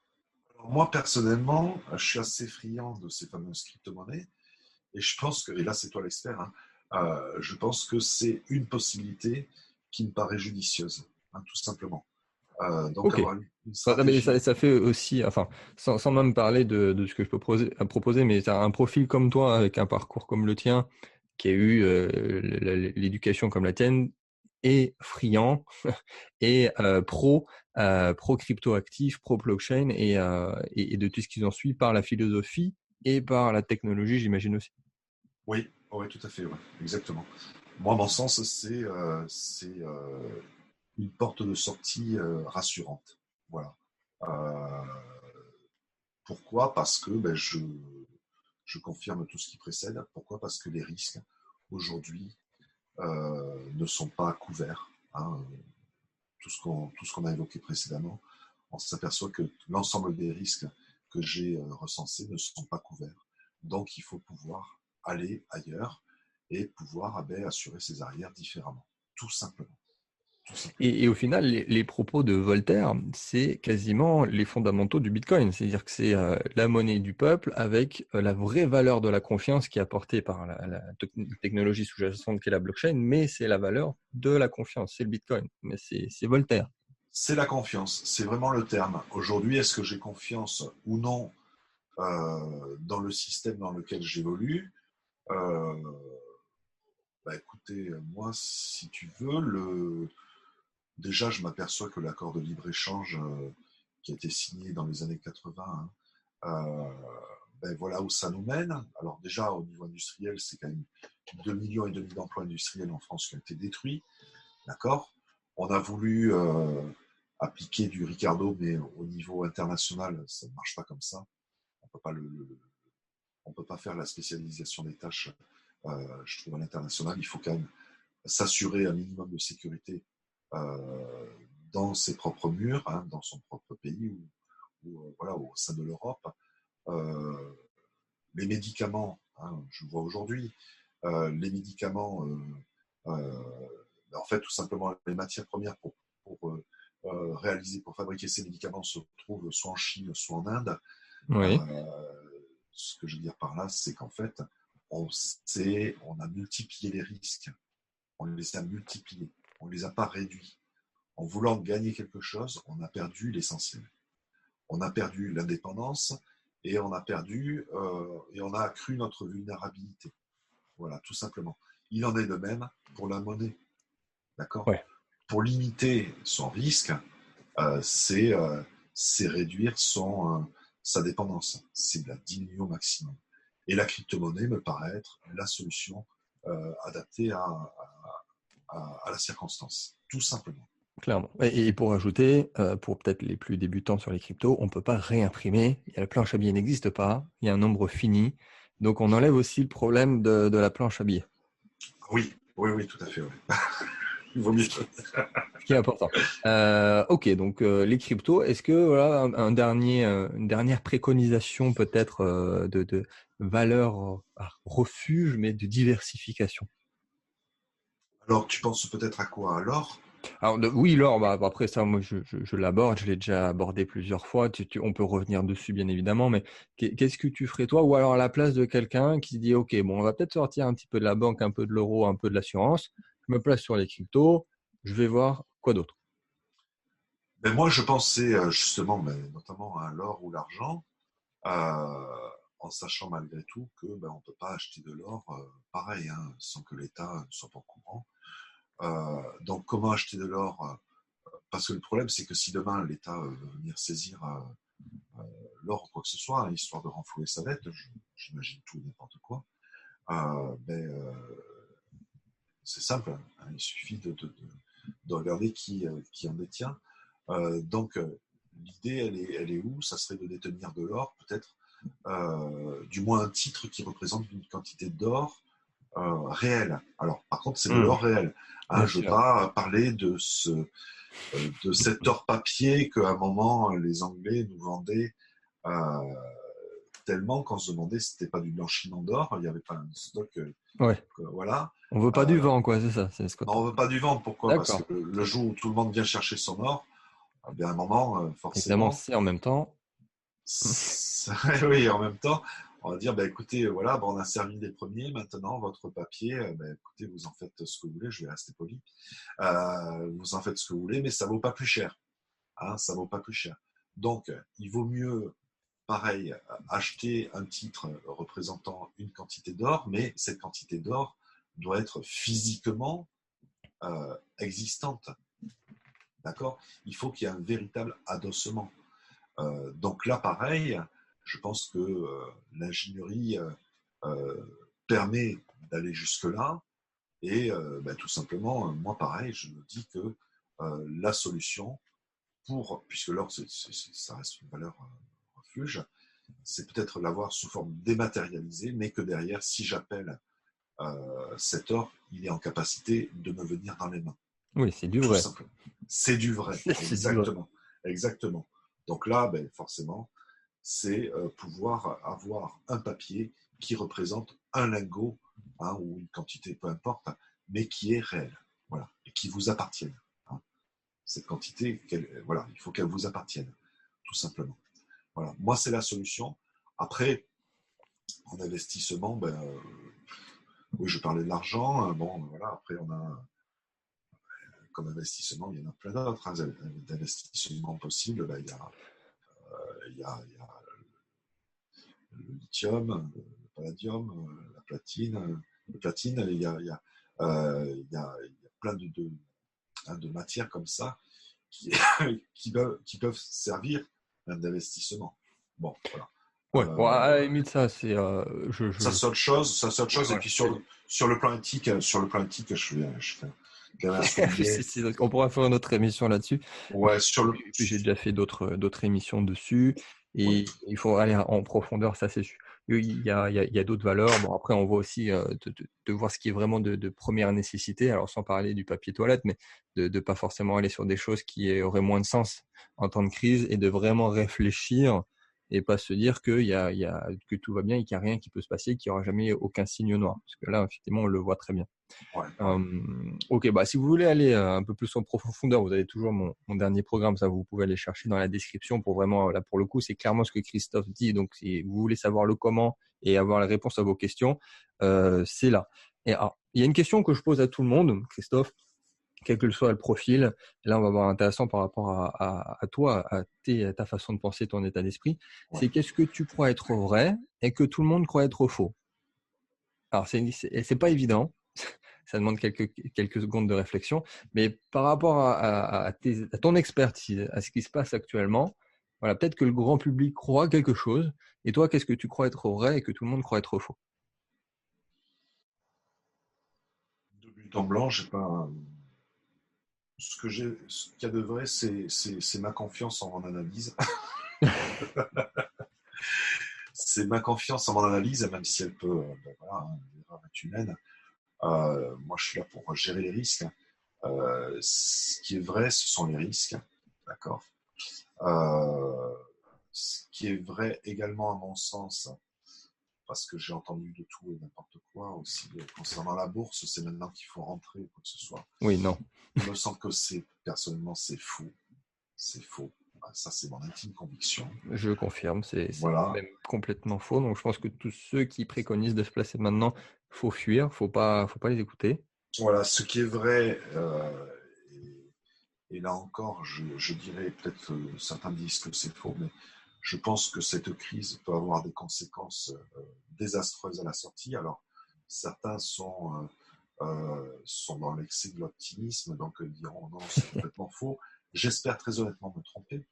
[SPEAKER 2] moi, personnellement, je suis assez friand de ces fameuses crypto-monnaies et je pense que, et là c'est toi l'expert, hein, je pense que c'est une possibilité qui me paraît judicieuse, hein, tout simplement. Donc
[SPEAKER 1] Ok.
[SPEAKER 2] avoir une
[SPEAKER 1] Mais
[SPEAKER 2] stratégie.
[SPEAKER 1] ça fait aussi, enfin, sans même parler de ce que je peux proposer, mais tu as un profil comme toi, avec un parcours comme le tien, qui a eu l'éducation comme la tienne, et friand, et pro crypto actif, pro blockchain, et de tout ce qui en suit par la philosophie et par la technologie, j'imagine aussi.
[SPEAKER 2] Oui, oui, tout à fait, ouais, exactement. Moi, à mon sens, c'est une porte de sortie rassurante. Voilà. Euh, pourquoi? Parce que je confirme tout ce qui précède. Pourquoi? Parce que les risques, aujourd'hui, ne sont pas couverts. Hein. Tout ce qu'on a évoqué précédemment, on s'aperçoit que l'ensemble des risques que j'ai recensés ne sont pas couverts. Donc, il faut pouvoir aller ailleurs et pouvoir assurer ses arrières différemment. Tout simplement. Tout simplement.
[SPEAKER 1] Et au final, les propos de Voltaire, c'est quasiment les fondamentaux du Bitcoin. C'est-à-dire que c'est la monnaie du peuple avec la vraie valeur de la confiance qui est apportée par la technologie sous-jacente qui est la blockchain, mais c'est la valeur de la confiance, c'est le Bitcoin. Mais c'est Voltaire.
[SPEAKER 2] C'est la confiance, c'est vraiment le terme. Aujourd'hui, est-ce que j'ai confiance ou non dans le système dans lequel j'évolue? euh, Écoutez, moi, si tu veux, déjà, je m'aperçois que l'accord de libre-échange qui a été signé dans les années 80, hein, voilà où ça nous mène. Alors déjà, au niveau industriel, c'est quand même 2,5 millions d'emplois industriels en France qui ont été détruits. D'accord. On a voulu appliquer du Ricardo, mais au niveau international, ça ne marche pas comme ça. On peut pas on peut pas faire la spécialisation des tâches, je trouve, à l'international. Il faut quand même s'assurer un minimum de sécurité dans ses propres murs, hein, dans son propre pays ou voilà, au sein de l'Europe. Les médicaments, hein, je vois aujourd'hui, les médicaments, en fait, tout simplement, les matières premières pour réaliser, pour fabriquer ces médicaments se trouvent soit en Chine, soit en Inde.
[SPEAKER 1] Oui.
[SPEAKER 2] Ce que je veux dire par là, c'est qu'en fait, on a multiplié les risques. On les a multipliés. On ne les a pas réduits. En voulant gagner quelque chose, on a perdu l'essentiel. On a perdu l'indépendance et on a accru notre vulnérabilité. Voilà, tout simplement. Il en est de même pour la monnaie. D'accord ?
[SPEAKER 1] Ouais.
[SPEAKER 2] Pour limiter son risque, c'est réduire sa dépendance. C'est la diminuer au maximum. Et la crypto-monnaie me paraît être la solution adaptée à la circonstance, tout simplement.
[SPEAKER 1] Clairement. Et pour ajouter, pour peut-être les plus débutants sur les cryptos, on ne peut pas réimprimer. La planche à billets n'existe pas. Il y a un nombre fini. Donc, on enlève aussi le problème de la planche à billets.
[SPEAKER 2] Oui, tout à fait. Ouais. Il vaut mieux.
[SPEAKER 1] Ce qui est important. Ok, donc les cryptos, est-ce que voilà une dernière préconisation peut-être de valeur refuge, mais de diversification?
[SPEAKER 2] Alors, tu penses peut-être à quoi? À l'or?
[SPEAKER 1] Alors oui, l'or, après ça, moi je l'aborde, je l'ai déjà abordé plusieurs fois. On peut revenir dessus bien évidemment, mais qu'est-ce que tu ferais toi? Ou alors à la place de quelqu'un qui se dit, ok, bon, on va peut-être sortir un petit peu de la banque, un peu de l'euro, un peu de l'assurance. Je me place sur les cryptos. Je vais voir quoi d'autre.
[SPEAKER 2] Ben moi, je pensais justement, notamment à l'or ou l'argent, en sachant malgré tout que on ne peut pas acheter de l'or pareil, hein, sans que l'État ne soit pas au courant. Donc, comment acheter de l'or? Parce que le problème, c'est que si demain l'État veut venir saisir l'or ou quoi que ce soit, hein, histoire de renflouer sa dette, j'imagine tout et n'importe quoi, c'est simple, hein, il suffit de regarder qui en détient. Donc, l'idée, elle est où? Ça serait de détenir de l'or, peut-être, du moins un titre qui représente une quantité d'or réelle. Alors, par contre, c'est de l'or réel. Hein,
[SPEAKER 1] Bien
[SPEAKER 2] je ne veux
[SPEAKER 1] sûr.
[SPEAKER 2] pas parler de cet or papier qu'à un moment, les Anglais nous vendaient tellement qu'on se demandait si c'était pas du blanchiment d'or. Il n'y avait pas un stock.
[SPEAKER 1] Ouais.
[SPEAKER 2] Voilà.
[SPEAKER 1] On veut pas du vent, quoi, c'est ça, c'est ce que
[SPEAKER 2] Non, on ne veut pas du vent. Pourquoi? Parce
[SPEAKER 1] D'accord.
[SPEAKER 2] que le jour où tout le monde vient chercher son or, à un moment,
[SPEAKER 1] Évidemment,
[SPEAKER 2] forcément,
[SPEAKER 1] c'est en même temps.
[SPEAKER 2] oui, en même temps, on va dire, écoutez, voilà, on a servi les premiers, maintenant, votre papier, écoutez, vous en faites ce que vous voulez, je vais rester poli, vous en faites ce que vous voulez, mais ça vaut pas plus cher, hein, ça vaut pas plus cher. Donc, il vaut mieux, pareil, acheter un titre représentant une quantité d'or, mais cette quantité d'or doit être physiquement existante, d'accord? Il faut qu'il y ait un véritable adossement. Donc là, pareil, je pense que l'ingénierie permet d'aller jusque-là. Et tout simplement, moi, pareil, je me dis que la solution puisque l'or, ça reste une valeur refuge, c'est peut-être l'avoir sous forme dématérialisée, mais que derrière, si j'appelle cet or, il est en capacité de me venir dans les mains.
[SPEAKER 1] Oui, c'est du
[SPEAKER 2] Tout
[SPEAKER 1] vrai.
[SPEAKER 2] simplement. C'est du vrai,
[SPEAKER 1] C'est du vrai.
[SPEAKER 2] exactement. Exactement. Donc là, forcément, c'est pouvoir avoir un papier qui représente un lingot, hein, ou une quantité, peu importe, mais qui est réel, voilà, et qui vous appartienne. Hein. Cette quantité, voilà, il faut qu'elle vous appartienne, tout simplement. Voilà. Moi, c'est la solution. Après, en investissement, oui, je parlais de l'argent. Voilà. Après, on a comme investissement, il y en a plein d'autres hein, d'investissements possibles. Il y a le lithium, le palladium, la platine. Le platine, il y a plein de matières comme ça qui, qui peuvent servir d'investissement. Bon, voilà.
[SPEAKER 1] Ouais, bon, à la limite, ça, c'est.
[SPEAKER 2] Ça c'est autre chose, ça c'est autre
[SPEAKER 1] Ouais,
[SPEAKER 2] chose. Et
[SPEAKER 1] voilà.
[SPEAKER 2] puis sur le plan éthique, je fais quand même à souligner.
[SPEAKER 1] On pourra faire une autre émission là-dessus.
[SPEAKER 2] Ouais,
[SPEAKER 1] Et puis j'ai déjà fait d'autres émissions dessus.
[SPEAKER 2] ouais,
[SPEAKER 1] Et il faut aller en profondeur, ça c'est sûr. il y a d'autres valeurs. Bon, après, on voit aussi de voir ce qui est vraiment de première nécessité. Alors, sans parler du papier toilette, mais de pas forcément aller sur des choses qui auraient moins de sens en temps de crise et de vraiment réfléchir et pas se dire que tout va bien et qu'il n'y a rien qui peut se passer, qu'il n'y aura jamais aucun signe noir. Parce que là, effectivement, on le voit très bien.
[SPEAKER 2] Ouais, ouais.
[SPEAKER 1] Ok, bah si vous voulez aller un peu plus en profondeur, vous avez toujours mon dernier programme, ça vous pouvez aller chercher dans la description pour vraiment, là pour le coup, c'est clairement ce que Christophe dit. Donc si vous voulez savoir le comment et avoir la réponse à vos questions, c'est là. Et alors, il y a une question que je pose à tout le monde, Christophe, quel que soit le profil. Là, on va voir intéressant par rapport à toi, à ta façon de penser, ton état d'esprit.
[SPEAKER 2] Ouais.
[SPEAKER 1] C'est qu'est-ce que tu crois être vrai et que tout le monde croit être faux. Alors, c'est pas évident. Ça demande quelques secondes de réflexion. Mais par rapport à ton expertise, à ce qui se passe actuellement, voilà, peut-être que le grand public croit quelque chose. Et toi, qu'est-ce que tu crois être vrai et que tout le monde croit être faux?
[SPEAKER 2] De but en blanc, j'ai pas. Ce qu'il y a de vrai, c'est ma confiance en mon analyse. C'est ma confiance en mon analyse, même si elle peut, voilà, l'erreur est humaine. Moi, je suis là pour gérer les risques. Ce qui est vrai, ce sont les risques, d'accord. Euh, ce qui est vrai également, à mon sens, parce que j'ai entendu de tout et n'importe quoi aussi concernant la bourse, c'est maintenant qu'il faut rentrer ou quoi que ce soit.
[SPEAKER 1] Oui, non.
[SPEAKER 2] Il me semble que personnellement, c'est fou, c'est faux. Ça, c'est mon intime conviction.
[SPEAKER 1] Je confirme, c'est
[SPEAKER 2] Voilà,
[SPEAKER 1] même complètement faux. Donc, je pense que tous ceux qui préconisent de se placer maintenant, faut fuir, faut pas les écouter.
[SPEAKER 2] voilà, ce qui est vrai, et là encore, je dirais peut-être certains disent que c'est faux, mais je pense que cette crise peut avoir des conséquences désastreuses à la sortie. Alors, certains sont dans l'excès de l'optimisme, donc diront non, c'est complètement faux. J'espère très honnêtement me tromper,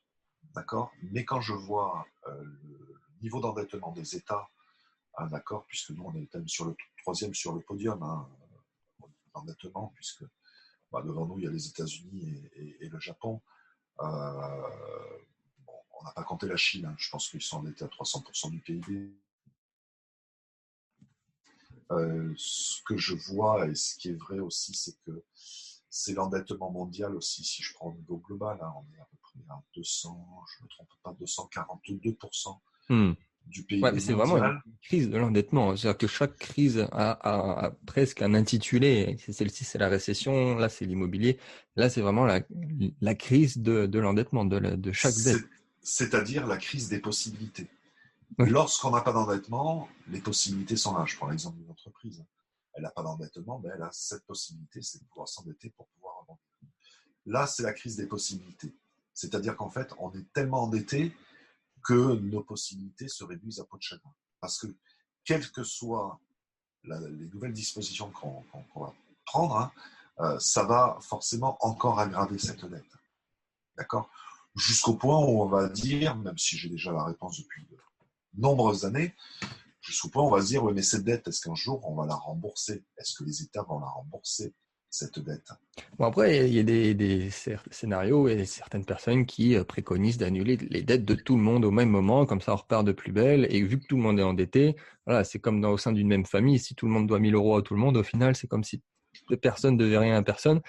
[SPEAKER 2] d'accord. Mais quand je vois le niveau d'endettement des États, hein, d'accord, puisque nous on est quand même sur le troisième sur le podium, hein, d'endettement, puisque bah, devant nous il y a les États-Unis et le Japon. Bon, on n'a pas compté la Chine, hein. Je pense qu'ils sont endettés à 300% du PIB. Ce que je vois et ce qui est vrai aussi, c'est que c'est l'endettement mondial aussi, si je prends au niveau global, hein, on est à peu près à 200, je ne me trompe pas, 242%
[SPEAKER 1] Hmm.
[SPEAKER 2] du
[SPEAKER 1] Ouais, mais
[SPEAKER 2] PIB
[SPEAKER 1] c'est vraiment une
[SPEAKER 2] mondial.
[SPEAKER 1] crise de l'endettement. C'est-à-dire que chaque crise a presque un intitulé. Celle-ci, c'est la récession. Là, c'est l'immobilier. Là, c'est vraiment la crise de l'endettement, de chaque dette.
[SPEAKER 2] C'est-à-dire la crise des possibilités.
[SPEAKER 1] Oui.
[SPEAKER 2] Lorsqu'on n'a pas d'endettement, les possibilités sont là. Je prends l'exemple d'une entreprise. Elle n'a pas d'endettement, mais elle a cette possibilité, c'est de pouvoir s'endetter pour pouvoir rebondir. Là, c'est la crise des possibilités. C'est-à-dire qu'en fait, on est tellement endetté que nos possibilités se réduisent à peau de chagrin. Parce que, quelles que soient les nouvelles dispositions qu'on va prendre, hein, ça va forcément encore aggraver cette dette. D'accord. Jusqu'au point où on va dire, même si j'ai déjà la réponse depuis de nombreuses années, jusqu'au point où on va se dire, oui, mais cette dette, est-ce qu'un jour on va la rembourser? Est-ce que les États vont la rembourser, cette dette?
[SPEAKER 1] Bon, après, il y a des scénarios et certaines personnes qui préconisent d'annuler les dettes de tout le monde au même moment, comme ça on repart de plus belle. Et vu que tout le monde est endetté, voilà, c'est comme au sein d'une même famille. Si tout le monde doit 1 000 € à tout le monde, au final, c'est comme si personne ne devait rien à personne.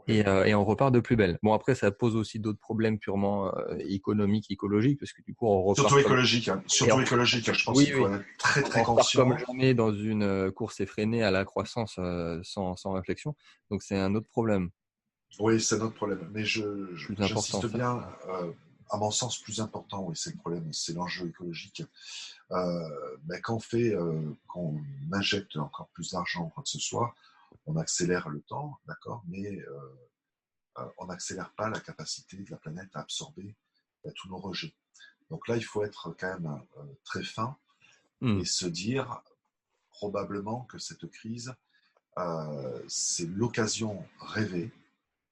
[SPEAKER 1] Et on repart de plus belle. Bon, après, ça pose aussi d'autres problèmes purement économiques, écologiques, parce que du coup, on repart
[SPEAKER 2] Surtout
[SPEAKER 1] comme...
[SPEAKER 2] écologique, hein.
[SPEAKER 1] Et
[SPEAKER 2] Surtout écologique, hein. Je pense
[SPEAKER 1] oui,
[SPEAKER 2] qu'il faut
[SPEAKER 1] oui,
[SPEAKER 2] être très très
[SPEAKER 1] on repart comme
[SPEAKER 2] conscient.
[SPEAKER 1] jamais dans une course effrénée à la croissance sans réflexion. Donc, c'est un autre problème,
[SPEAKER 2] Oui, c'est notre problème. Mais
[SPEAKER 1] plus important,
[SPEAKER 2] j'insiste
[SPEAKER 1] ça, c'est
[SPEAKER 2] bien,
[SPEAKER 1] clair.
[SPEAKER 2] à mon sens, plus important, oui, c'est le problème, c'est l'enjeu écologique. Ben, quand on injecte encore plus d'argent ou quoi que ce soit, on accélère le temps, d'accord, mais on n'accélère pas la capacité de la planète à absorber tous nos rejets. Donc là, il faut être quand même très fin
[SPEAKER 1] Hmm.
[SPEAKER 2] et se dire probablement que cette crise, c'est l'occasion rêvée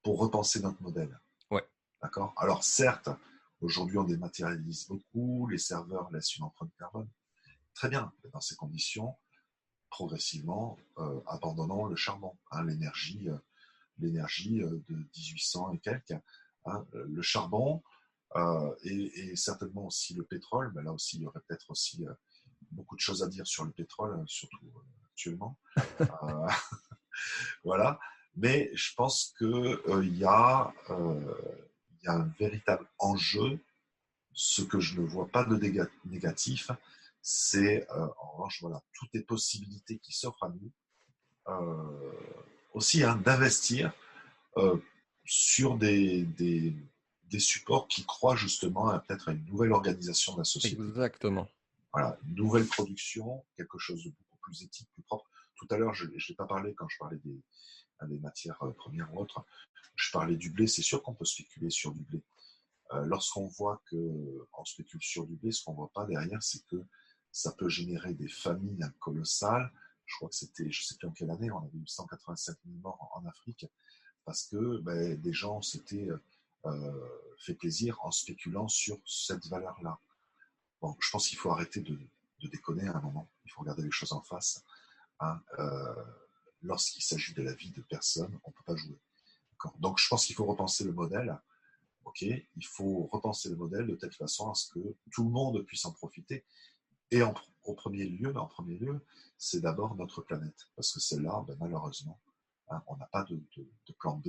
[SPEAKER 2] pour repenser notre modèle.
[SPEAKER 1] Ouais.
[SPEAKER 2] D'accord. Alors certes, aujourd'hui on dématérialise beaucoup, les serveurs laissent une empreinte carbone. Très bien, dans ces conditions, progressivement, abandonnons le charbon, hein, l'énergie de 1800 et quelques, hein, le charbon et certainement aussi le pétrole, mais là aussi il y aurait peut-être aussi beaucoup de choses à dire sur le pétrole, surtout actuellement. Euh, voilà. Mais je pense qu'il y a un véritable enjeu. Ce que je ne vois pas de négatif, c'est en revanche, voilà, toutes les possibilités qui s'offrent à nous. Euh, aussi, hein, d'investir euh, sur des supports qui croient justement à peut-être à une nouvelle organisation de la société.
[SPEAKER 1] Exactement.
[SPEAKER 2] Voilà, une nouvelle production, quelque chose de beaucoup plus éthique, plus propre. Tout à l'heure, je n'ai pas parlé quand je parlais des matières premières ou autres. Je parlais du blé. C'est sûr qu'on peut spéculer sur du blé. Lorsqu'on voit qu'on spécule sur du blé, ce qu'on ne voit pas derrière, c'est que ça peut générer des famines colossales. Je crois que c'était, je ne sais plus en quelle année, on avait eu 185 000 morts en Afrique parce que des gens s'étaient fait plaisir en spéculant sur cette valeur-là. Bon, je pense qu'il faut arrêter de déconner à un moment. Il faut regarder les choses en face. Hein. Lorsqu'il s'agit de la vie de personnes, on ne peut pas jouer. Donc, je pense qu'il faut repenser le modèle. Ok, il faut repenser le modèle de telle façon à ce que tout le monde puisse en profiter. Et en premier lieu, c'est d'abord notre planète. Parce que celle-là, malheureusement, hein, on n'a pas de plan B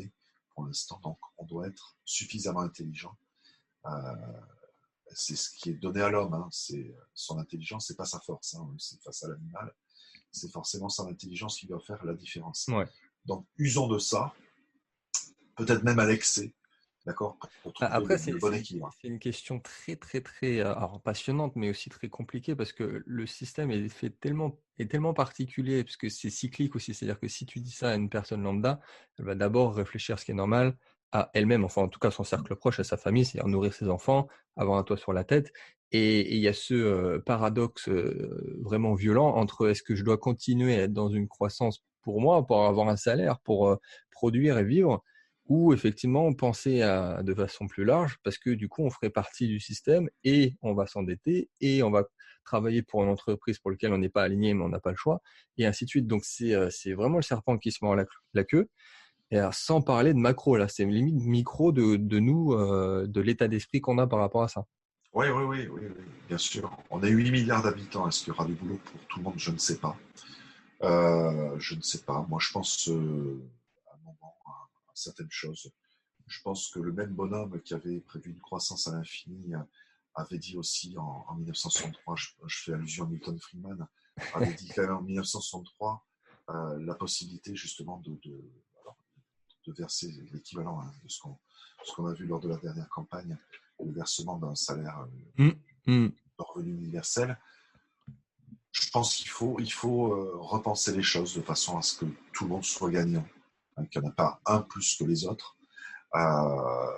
[SPEAKER 2] pour l'instant. Donc, on doit être suffisamment intelligent. Euh, c'est ce qui est donné à l'homme. Hein. C'est son intelligence, c'est pas sa force. Hein. C'est face à l'animal. C'est forcément son intelligence qui doit faire la différence.
[SPEAKER 1] Ouais.
[SPEAKER 2] Donc, usons de ça, peut-être même à l'excès, d'accord, pour trouver
[SPEAKER 1] Après,
[SPEAKER 2] le bon équilibre.
[SPEAKER 1] c'est une question très, très, très alors passionnante, mais aussi très compliquée parce que le système est tellement particulier, parce que c'est cyclique aussi. C'est-à-dire que si tu dis ça à une personne lambda, elle va d'abord réfléchir ce qui est normal à elle-même, enfin en tout cas son cercle proche, à sa famille, c'est-à-dire nourrir ses enfants, avoir un toit sur la tête. Et il y a ce paradoxe vraiment violent entre est-ce que je dois continuer à être dans une croissance pour moi, pour avoir un salaire, pour produire et vivre, ou effectivement penser de façon plus large, parce que du coup, on ferait partie du système et on va s'endetter et on va travailler pour une entreprise pour laquelle on n'est pas aligné, mais on n'a pas le choix, et ainsi de suite. Donc, c'est vraiment le serpent qui se mord la queue. Et alors, sans parler de macro, là, c'est limite micro de nous, de l'état d'esprit qu'on a par rapport à ça.
[SPEAKER 2] Oui, oui, oui, oui, oui, bien sûr. On a 8 milliards d'habitants. Est-ce qu'il y aura du boulot pour tout le monde? Je ne sais pas. Je ne sais pas. Moi, je pense à un moment à certaines choses. Je pense que le même bonhomme qui avait prévu une croissance à l'infini avait dit aussi en 1963, je fais allusion à Milton Friedman, avait dit quand même en 1963 la possibilité justement de verser l'équivalent hein, de ce qu'on a vu lors de la dernière campagne, le versement d'un salaire
[SPEAKER 1] Mmh, mmh.
[SPEAKER 2] de revenu universel. Je pense il faut repenser les choses de façon à ce que tout le monde soit gagnant, hein, qu'il n'y en a pas un plus que les autres, euh,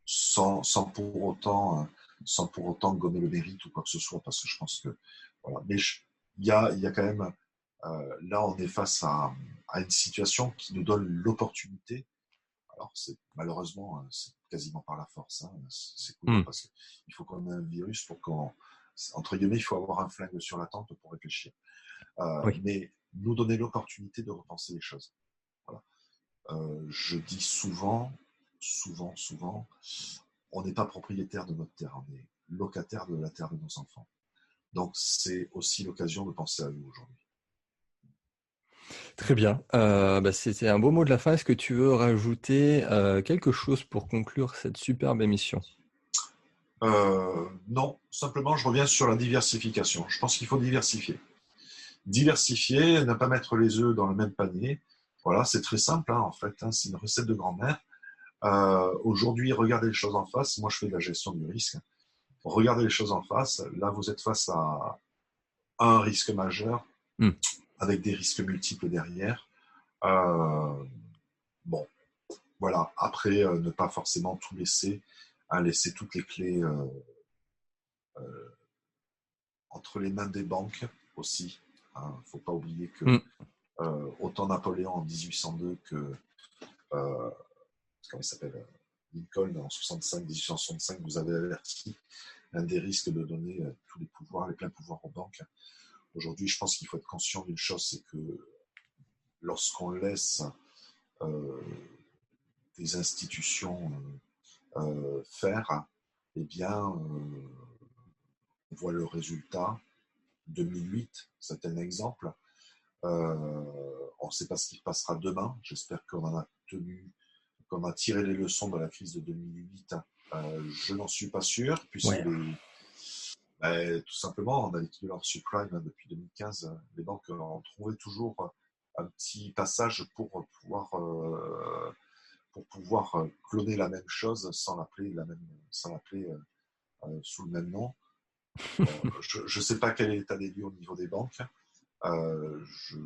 [SPEAKER 2] sans sans pour autant gommer le mérite ou quoi que ce soit, parce que je pense que voilà. Mais il y a quand même là on est face à une situation qui nous donne l'opportunité. Alors c'est malheureusement c'est quasiment par la force, hein, c'est cool
[SPEAKER 1] Mmh.
[SPEAKER 2] parce qu'il faut qu'on ait un virus pour qu'on entre guillemets il faut avoir un flingue sur la tempe pour réfléchir.
[SPEAKER 1] Oui.
[SPEAKER 2] Mais nous donner l'opportunité de repenser les choses. Voilà. Je dis souvent, on n'est pas propriétaire de notre terre, on est locataire de la terre de nos enfants. Donc c'est aussi l'occasion de penser à eux aujourd'hui.
[SPEAKER 1] Très bien. C'était un beau mot de la fin. Est-ce que tu veux rajouter quelque chose pour conclure cette superbe émission?
[SPEAKER 2] Non, simplement je reviens sur la diversification. Je pense qu'il faut diversifier. Diversifier, ne pas mettre les œufs dans le même panier. Voilà, c'est très simple hein, en fait, hein, c'est une recette de grand-mère. Aujourd'hui, regardez les choses en face. Moi, je fais de la gestion du risque. Regardez les choses en face. Là, vous êtes face à un risque majeur
[SPEAKER 1] Mmh.
[SPEAKER 2] avec des risques multiples derrière. Euh, bon, voilà. Après, ne pas forcément tout laisser, hein, laisser toutes les clés entre les mains des banques aussi. Il ne faut pas oublier que
[SPEAKER 1] Mmh.
[SPEAKER 2] autant Napoléon en 1802 que comment il s'appelle Lincoln en 1865, vous avez averti l'un des risques de donner tous les pouvoirs, les pleins pouvoirs aux banques. Aujourd'hui, je pense qu'il faut être conscient d'une chose, c'est que lorsqu'on laisse euh, des institutions faire, eh bien, on voit le résultat. 2008, c'est un exemple. On ne sait pas ce qui passera demain. J'espère qu'on a tiré les leçons de la crise de 2008. Je n'en suis pas sûr, puisque
[SPEAKER 1] Ouais.
[SPEAKER 2] tout simplement, on a liquidé leur subprime depuis 2015. Les banques ont trouvé toujours un petit passage pour pouvoir cloner la même chose sans l'appeler sous le même nom. Je ne sais pas quel est l'état des lieux au niveau des banques. Euh, je,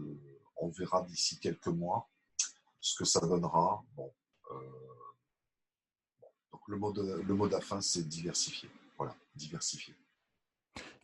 [SPEAKER 2] on verra d'ici quelques mois ce que ça donnera. Bon, donc le mot de la fin, c'est diversifier. Voilà, diversifier.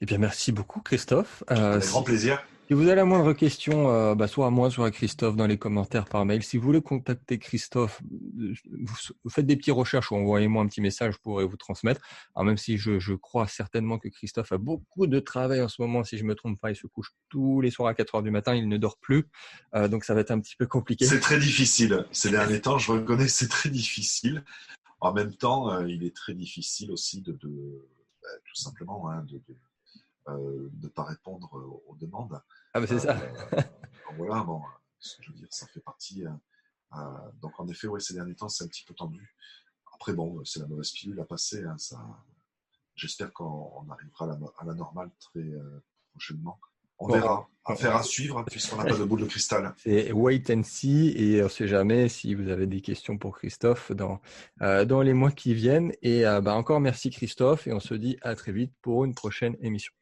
[SPEAKER 1] Eh bien, merci beaucoup, Christophe.
[SPEAKER 2] Avec grand plaisir.
[SPEAKER 1] Si vous avez la moindre question, soit à moi, soit à Christophe dans les commentaires par mail. Si vous voulez contacter Christophe, vous faites des petites recherches ou envoyez-moi un petit message, je pourrai vous transmettre. Alors même si je crois certainement que Christophe a beaucoup de travail en ce moment, si je me trompe pas, il se couche tous les soirs à 4 heures du matin, il ne dort plus, donc ça va être un petit peu compliqué.
[SPEAKER 2] C'est très difficile. Ces derniers temps, je reconnais, c'est très difficile. En même temps, il est très difficile aussi tout simplement, de ne pas répondre aux demandes.
[SPEAKER 1] Ah ben c'est ça.
[SPEAKER 2] Voilà, bon, je veux dire, ça fait partie. Donc en effet, ouais, ces derniers temps, c'est un petit peu tendu. Après, bon, c'est la mauvaise pilule à passer. J'espère qu'on arrivera à la normale très prochainement. On verra. Affaire à suivre, puisqu'on n'a pas de boule de cristal.
[SPEAKER 1] C'est wait and see et on ne sait jamais si vous avez des questions pour Christophe dans les mois qui viennent. Et encore merci Christophe et on se dit à très vite pour une prochaine émission.